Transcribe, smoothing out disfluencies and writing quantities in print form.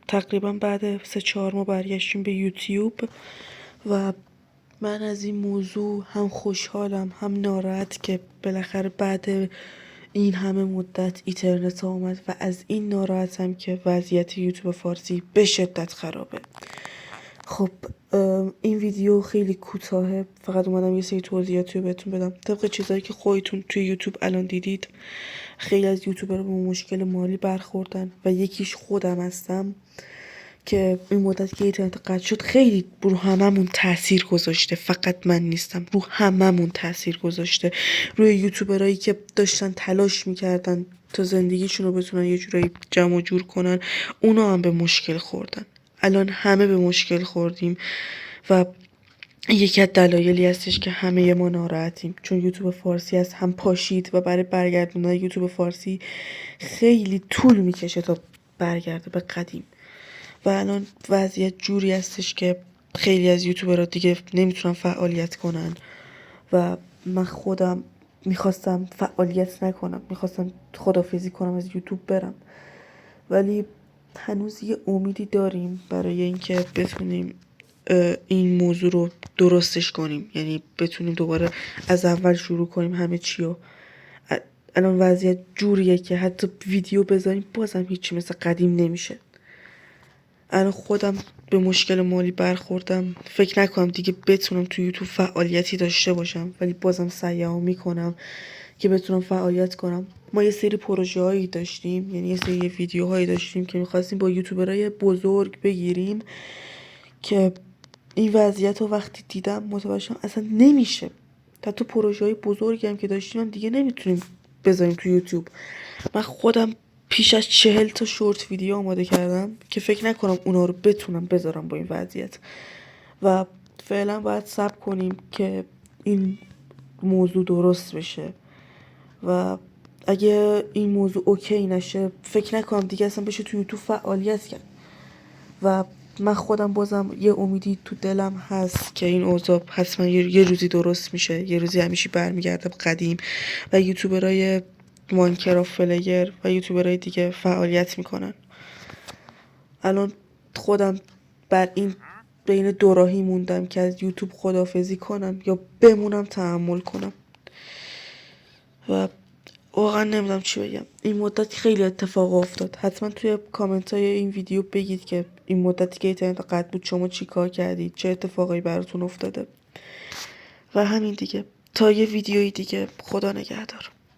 تقریبا بعد 3-4 ماه برگشتیم به یوتیوب و من از این موضوع هم خوشحالم هم ناراحت که بالاخره بعد این همه مدت اینترنت آمد و از این ناراحتم که وضعیت یوتیوب فارسی به شدت خرابه. خب این ویدیو خیلی کوتاهه، فقط اومدم یه سری توضیحاتی رو بهتون بدم طبق چیزایی که خودتون توی یوتیوب الان دیدید. خیلی از یوتیوبرها با مشکل مالی برخوردن و یکیش خودم هستم که این مدت که اینترنت قطع شد خیلی رو هممون تاثیر گذاشته. فقط من نیستم، رو هممون تاثیر گذاشته. روی یوتیوبرایی که داشتن تلاش میکردن تا زندگیشون رو بتونن یه جورایی جمع و جور کنن، اونا هم به مشکل خوردن. الان همه به مشکل خوردیم و یکی از دلایلی هستش که همه ما ناراحتیم، چون یوتیوب فارسی از هم پاشید و برای برگردوندن یوتیوب فارسی خیلی طول میکشه تا برگرده به قدیم. و الان وضعیت جوری هستش که خیلی از یوتیوبرها دیگه نمیتونن فعالیت کنن و من خودم میخواستم فعالیت نکنم، میخواستم خداحافظی کنم از یوتیوب برم، ولی هنوز یه امیدی داریم برای اینکه بتونیم این موضوع رو درستش کنیم، یعنی بتونیم دوباره از اول شروع کنیم همه چی رو. الان وضعیت جوریه که حتی ویدیو بذاریم بازم هیچی مثل قدیم نمیشه. الان خودم به مشکل مالی برخوردم، فکر نکنم دیگه بتونم تو یوتیوب فعالیتی داشته باشم، ولی بازم سعیمو میکنم که بتونم فعالیت کنم. ما یه سری پروژه هایی داشتیم، یعنی یه سری ویدیوهایی داشتیم که میخواستیم با یوتیوبرای بزرگ بگیریم که این وضعیت رو وقتی دیدم متوجه شدم اصلا نمیشه. حتی پروژه های بزرگی هم که داشتیم هم دیگه نمیتونیم بذاریم تو یوتیوب. من خودم پیش از 40 تا شورت ویدیو آماده کردم که فکر نکنم اونا رو بتونم بذارم با این وضعیت و فعلا باید صبر کنیم که این موضوع درست بشه و اگه این موضوع اوکی نشه فکر نکنم دیگه اصلا بشه تو یوتیوب فعالیت کرد. و من خودم بازم یه امیدی تو دلم هست که این اوضاع حتما یه روزی درست میشه، یه روزی همیشه برمیگرده به قدیم و یوتیوبرای ماینکرافت پلیر و یوتیوبرای دیگه فعالیت میکنن. الان خودم بر این بین دو راهی موندم که از یوتیوب خداحافظی کنم یا بمونم تحمل کنم و واقعا نمیدونم چی بگم. این مدت خیلی اتفاق افتاد. حتما توی کامنت های این ویدیو بگید که این مدتی که اینترنت قطع بود شما چی کار کردید، چه اتفاقایی براتون افتاده و همین دیگه. تا یه ویدیوی دیگه، خدا نگهدار.